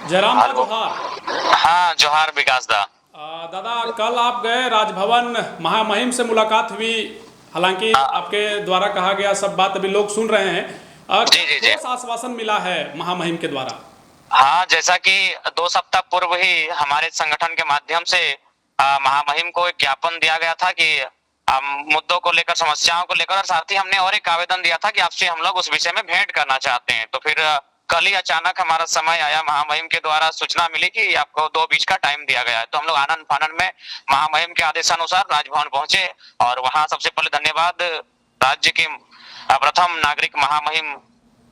जयराम दा हेलो। जोहार। हाँ, जोहार विकास दा। दादा, कल आप गए राजभवन, महामहिम से मुलाकात हुई। हालांकि हाँ आपके द्वारा कहा गया सब बात अभी लोग सुन रहे हैं। जी क्या जी जी। ठोस आश्वासन मिला है महामहिम के द्वारा? हाँ, जैसा कि 2 सप्ताह पूर्व ही हमारे संगठन के माध्यम से महामहिम को एक ज्ञापन दिया गया था कि मुद्दों को लेकर, समस्याओं को लेकर, और साथ ही हमने और एक आवेदन दिया था कि आपसे हम लोग उस विषय में भेंट करना चाहते हैं। तो फिर कल ही अचानक हमारा समय आया, महामहिम के द्वारा सूचना मिली कि आपको 2 बीच का टाइम दिया गया है। तो हम लोग आनंद फानन में महामहिम के आदेशानुसार राजभवन पहुंचे और वहां सबसे पहले धन्यवाद राज्य के प्रथम नागरिक महामहिम,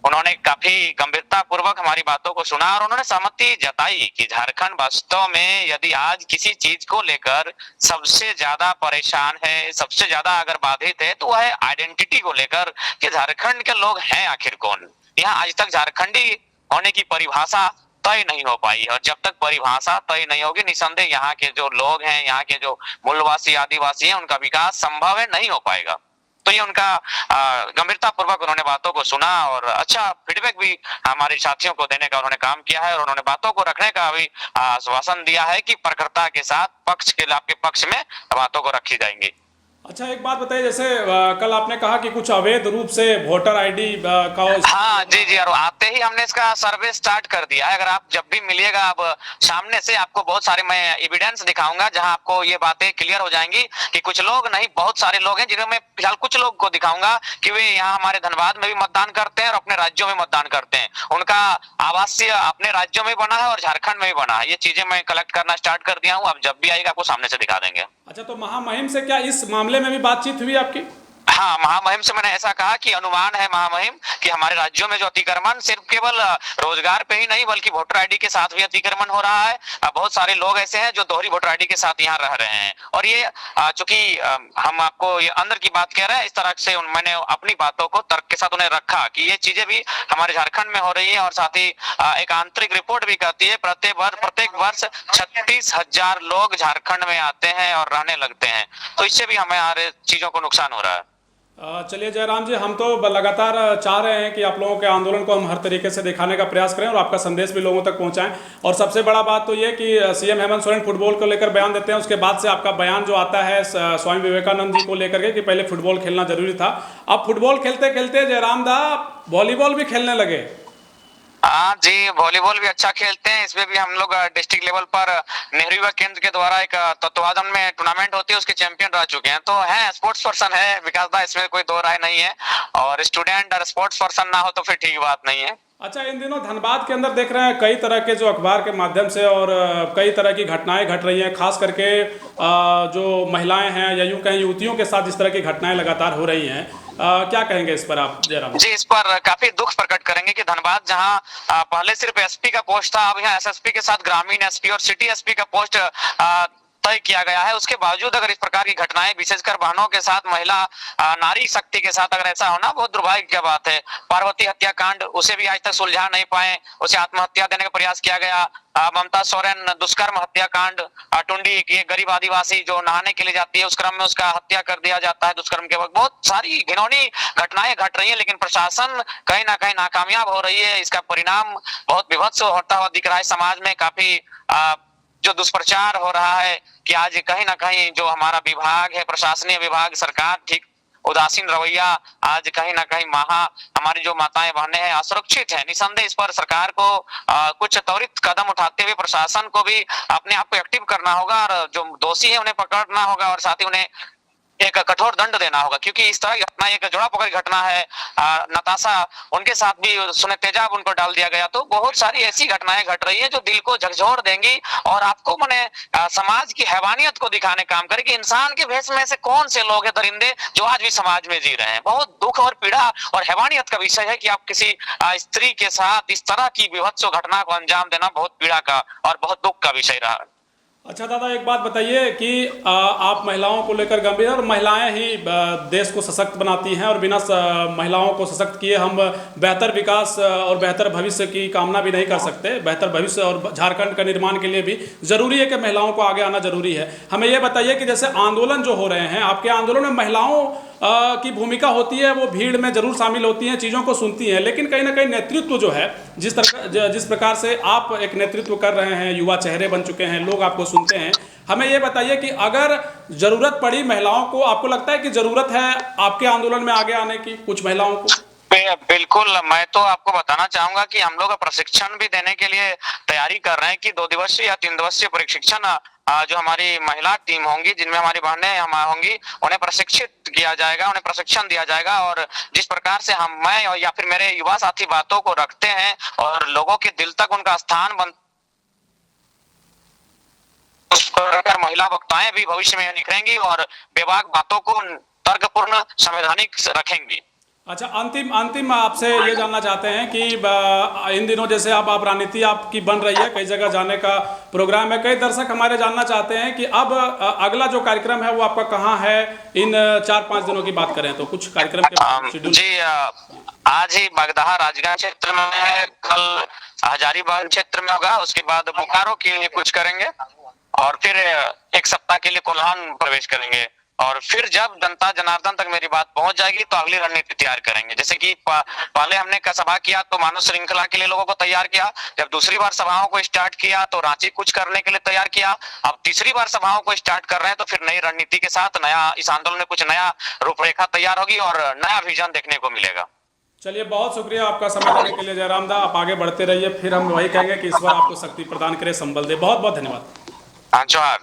उन्होंने काफी गंभीरता पूर्वक हमारी बातों को सुना और उन्होंने सहमति जताई कि झारखंड वास्तव में यदि आज किसी चीज को लेकर सबसे ज्यादा परेशान है, सबसे ज्यादा अगर बाधित है, तो वह है आइडेंटिटी को लेकर कि झारखंड के लोग हैं आखिर कौन। यहाँ आज तक झारखंडी होने की परिभाषा तय नहीं हो पाई है और जब तक परिभाषा तय नहीं होगी, निसंदेह यहाँ के जो लोग हैं, यहाँ के जो मूलवासी आदिवासी हैं, उनका विकास संभव है, नहीं हो पाएगा। तो ये उनका गंभीरता पूर्वक उन्होंने बातों को सुना और अच्छा फीडबैक भी हमारे साथियों को देने का उन्होंने काम किया है और उन्होंने बातों को रखने का भी आश्वासन दिया है कि प्रखरता के साथ पक्ष के आपके पक्ष में बातों को रखी जाएंगी। अच्छा, एक बात बताइए, जैसे कल आपने कहा कि कुछ अवैध रूप से वोटर आईडी का हाँ जी जी, और आते ही हमने इसका सर्वे स्टार्ट कर दिया है। अगर आप जब भी मिलिएगा, अब सामने से आपको बहुत सारे मैं एविडेंस दिखाऊंगा जहां आपको ये बातें क्लियर हो जाएंगी कि कुछ लोग नहीं, बहुत सारे लोग हैं, जिन्हें मैं फिलहाल कुछ लोग को दिखाऊंगा कि वे यहाँ हमारे धनबाद में भी मतदान करते हैं और अपने राज्यों में मतदान करते हैं। उनका आवासीय अपने राज्यों में बना है और झारखंड में भी बना है। ये चीजें मैं कलेक्ट करना स्टार्ट कर दिया हूँ, अब जब भी आएगा आपको सामने से दिखा देंगे। अच्छा, तो महामहिम से क्या इस मामले में भी बातचीत हुई आपकी? हाँ, महामहिम से मैंने ऐसा कहा कि अनुमान है महामहिम कि हमारे राज्यों में जो अतिक्रमण सिर्फ केवल रोजगार पे ही नहीं बल्कि वोटर आईडी के साथ भी अतिक्रमण हो रहा है। बहुत सारे लोग ऐसे हैं जो दोहरी वोटर आईडी के साथ यहाँ रह रहे हैं और ये चूंकि हम आपको ये अंदर की बात कह रहे हैं, इस तरह से मैंने अपनी बातों को तर्क के साथ उन्हें रखा कि ये चीजें भी हमारे झारखंड में हो रही है और साथ ही एक आंतरिक रिपोर्ट भी कहती है प्रत्येक वर्ष 36,000 लोग झारखंड में आते हैं और रहने लगते हैं। तो इससे भी हमारे चीजों को नुकसान हो रहा है। चलिए जयराम जी, हम तो लगातार चाह रहे हैं कि आप लोगों के आंदोलन को हम हर तरीके से दिखाने का प्रयास करें और आपका संदेश भी लोगों तक पहुंचाएं। और सबसे बड़ा बात तो ये कि सीएम हेमंत सोरेन फुटबॉल को लेकर बयान देते हैं, उसके बाद से आपका बयान जो आता है स्वामी विवेकानंद जी को लेकर के कि पहले फुटबॉल खेलना जरूरी था। अब फुटबॉल खेलते खेलते जयराम दा वॉलीबॉल भी खेलने लगे। हाँ जी, वॉलीबॉल भी अच्छा खेलते हैं। इसमें भी हम लोग डिस्ट्रिक्ट लेवल पर नेहरू युवा केंद्र के द्वारा एक तत्वाधान में टूर्नामेंट होती है, उसके चैंपियन रह चुके हैं। तो है, स्पोर्ट्स पर्सन है विकास दा, इसमें कोई दो राय नहीं है। और स्टूडेंट और स्पोर्ट्स पर्सन ना हो तो फिर ठीक बात नहीं है। अच्छा, इन दिनों धनबाद के अंदर देख रहे हैं कई तरह के जो अखबार के माध्यम से और कई तरह की घटनाएं घट रही हैं, खास करके जो महिलाएं हैं या यूं कहें युवतियों के साथ इस तरह की घटनाएं लगातार हो रही हैं। क्या कहेंगे इस पर आप जयराम? जी, इस पर काफी दुख प्रकट करेंगे कि धनबाद जहां पहले सिर्फ एसपी का पोस्ट था, अब यहाँ एसएसपी के साथ ग्रामीण एसपी और सिटी एसपी का पोस्ट तय किया गया है। उसके बावजूद अगर इस प्रकार की घटनाएं विशेषकर बहनों के साथ, महिला नारी शक्ति के साथ अगर ऐसा होना बहुत दुर्भाग्य की बात है। पार्वती हत्याकांड, उसे भी आज तक सुलझा नहीं पाए, उसे आत्महत्या देने का प्रयास किया गया। ममता सोरेन दुष्कर्म हत्याकांड, टुंडी की एक गरीब आदिवासी जो नहाने के लिए जाती है, उस क्रम में उसका हत्या कर दिया जाता है दुष्कर्म के वक्त। बहुत सारी घिनौनी घटनाएं घट रही है, लेकिन प्रशासन कहीं ना कहीं नाकामयाब हो रही है। इसका परिणाम बहुत विभत्स होता हुआ दिख रहा है। समाज में काफी जो दुष्प्रचार हो रहा है कि आज कहीं ना कहीं जो हमारा विभाग है, प्रशासनिक विभाग, सरकार ठीक उदासीन रवैया, आज कहीं ना कहीं हमारी जो माताएं बहनें हैं असुरक्षित है। निसंदेह इस पर सरकार को कुछ त्वरित कदम उठाते हुए प्रशासन को भी अपने आप को एक्टिव करना होगा और जो दोषी है उन्हें पकड़ना होगा और साथ ही उन्हें एक कठोर दंड देना होगा, क्योंकि इस तरह की घटना एक जोड़ा पकड़ घटना है। नताशा, उनके साथ भी उसने तेजाब उनको डाल दिया गया। तो बहुत सारी ऐसी घटनाएं घट रही है जो दिल को झकझोर देंगी और आपको माने समाज की हैवानियत को दिखाने काम करे कि इंसान के भेष में से कौन से लोग हैं दरिंदे जो आज भी समाज में जी रहे हैं। बहुत दुख और पीड़ा और हैवानियत का विषय है कि आप किसी स्त्री के साथ इस तरह की विभत्स घटना को अंजाम देना बहुत पीड़ा का और बहुत दुख का विषय रहा। अच्छा दादा, एक बात बताइए कि आप महिलाओं को लेकर गंभीर, और महिलाएं ही देश को सशक्त बनाती हैं और बिना महिलाओं को सशक्त किए हम बेहतर विकास और बेहतर भविष्य की कामना भी नहीं कर सकते। बेहतर भविष्य और झारखंड का निर्माण के लिए भी ज़रूरी है कि महिलाओं को आगे आना ज़रूरी है। हमें ये बताइए कि जैसे आंदोलन जो हो रहे हैं, आपके आंदोलन में महिलाओं की भूमिका होती है, वो भीड़ में जरूर शामिल होती हैं, चीज़ों को सुनती हैं, लेकिन कहीं ना कहीं नेतृत्व जो है, जिस प्रकार से आप एक नेतृत्व कर रहे हैं, युवा चेहरे बन चुके हैं, लोग आपको सुनते हैं, हमें ये बताइए कि अगर जरूरत पड़ी महिलाओं को, आपको लगता है कि जरूरत है आपके आंदोलन में आगे आने की कुछ महिलाओं को? बिल्कुल, मैं तो आपको बताना चाहूंगा कि हम लोग प्रशिक्षण भी देने के लिए तैयारी कर रहे हैं कि 2 दिवसीय या 3 दिवसीय प्रशिक्षण जो हमारी महिला टीम होंगी, जिनमें हमारी बहनें हम होंगी, उन्हें प्रशिक्षित किया जाएगा, उन्हें प्रशिक्षण दिया जाएगा। और जिस प्रकार से मैं या फिर मेरे युवा साथी बातों को रखते हैं और लोगों के दिल तक उनका स्थान बन, उस प्रकार महिला वक्ताएं भी भविष्य में निखरेंगी और बेबाक बातों को तर्कपूर्ण संवैधानिक रखेंगी। अच्छा, अंतिम आपसे ये जानना चाहते हैं कि इन दिनों जैसे आप राजनीति आपकी बन रही है, कई जगह जाने का प्रोग्राम है, कई दर्शक हमारे जानना चाहते हैं कि अब अगला जो कार्यक्रम है वो आपका कहाँ है? इन 4-5 दिनों की बात करें तो कुछ कार्यक्रम के शेड्यूल? जी, आज ही बगदाहा राजगंज क्षेत्र में है, कल हजारीबाग क्षेत्र में होगा, उसके बाद बोकारो के लिए कुछ करेंगे और फिर 1 सप्ताह के लिए कोल्हान प्रवेश करेंगे। और फिर जब जनता जनार्दन तक मेरी बात पहुंच जाएगी तो अगली रणनीति तैयार करेंगे। जैसे कि पहले हमने सभा किया तो मानव श्रृंखला के लिए लोगों को तैयार किया, जब दूसरी बार सभाओं को स्टार्ट किया तो रांची कुछ करने के लिए तैयार किया, अब तीसरी बार सभाओं को स्टार्ट कर रहे हैं तो फिर नई रणनीति के साथ इस आंदोलन में कुछ नया रूपरेखा तैयार होगी और नया विजन देखने को मिलेगा। चलिए, बहुत शुक्रिया आपका समय देने के लिए जयराम दा, आप आगे बढ़ते रहिए, फिर हम वही कहेंगे कि ईश्वर आपको शक्ति प्रदान करे, संबल दे। बहुत बहुत धन्यवाद। जोहार।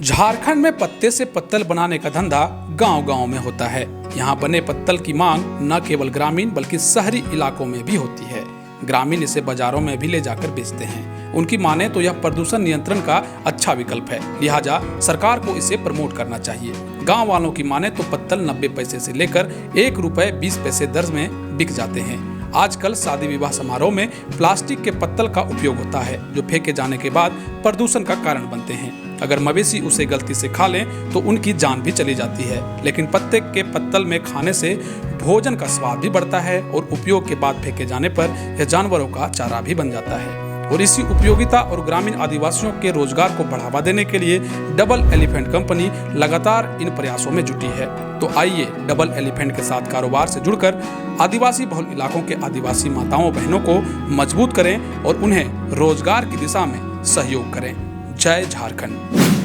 झारखंड में पत्ते से पत्तल बनाने का धंधा गांव-गांव में होता है। यहाँ बने पत्तल की मांग न केवल ग्रामीण बल्कि शहरी इलाकों में भी होती है। ग्रामीण इसे बाजारों में भी ले जाकर बेचते हैं। उनकी माने तो यह प्रदूषण नियंत्रण का अच्छा विकल्प है, लिहाजा सरकार को इसे प्रमोट करना चाहिए। गांव वालों की माने तो पत्तल 90 पैसे से लेकर 1 रुपए 20 पैसे दर में बिक जाते हैं। आजकल शादी विवाह समारोह में प्लास्टिक के पत्तल का उपयोग होता है, जो फेंके जाने के बाद प्रदूषण का कारण बनते हैं। अगर मवेशी उसे गलती से खा लें तो उनकी जान भी चली जाती है। लेकिन पत्ते के पत्तल में खाने से भोजन का स्वाद भी बढ़ता है और उपयोग के बाद फेंके जाने पर यह जानवरों का चारा भी बन जाता है। और इसी उपयोगिता और ग्रामीण आदिवासियों के रोजगार को बढ़ावा देने के लिए डबल एलिफेंट कंपनी लगातार इन प्रयासों में जुटी है। तो आइए डबल एलिफेंट के साथ कारोबार से जुड़कर आदिवासी बहुल इलाकों के आदिवासी माताओं बहनों को मजबूत करें और उन्हें रोजगार की दिशा में सहयोग करें। जय झारखंड।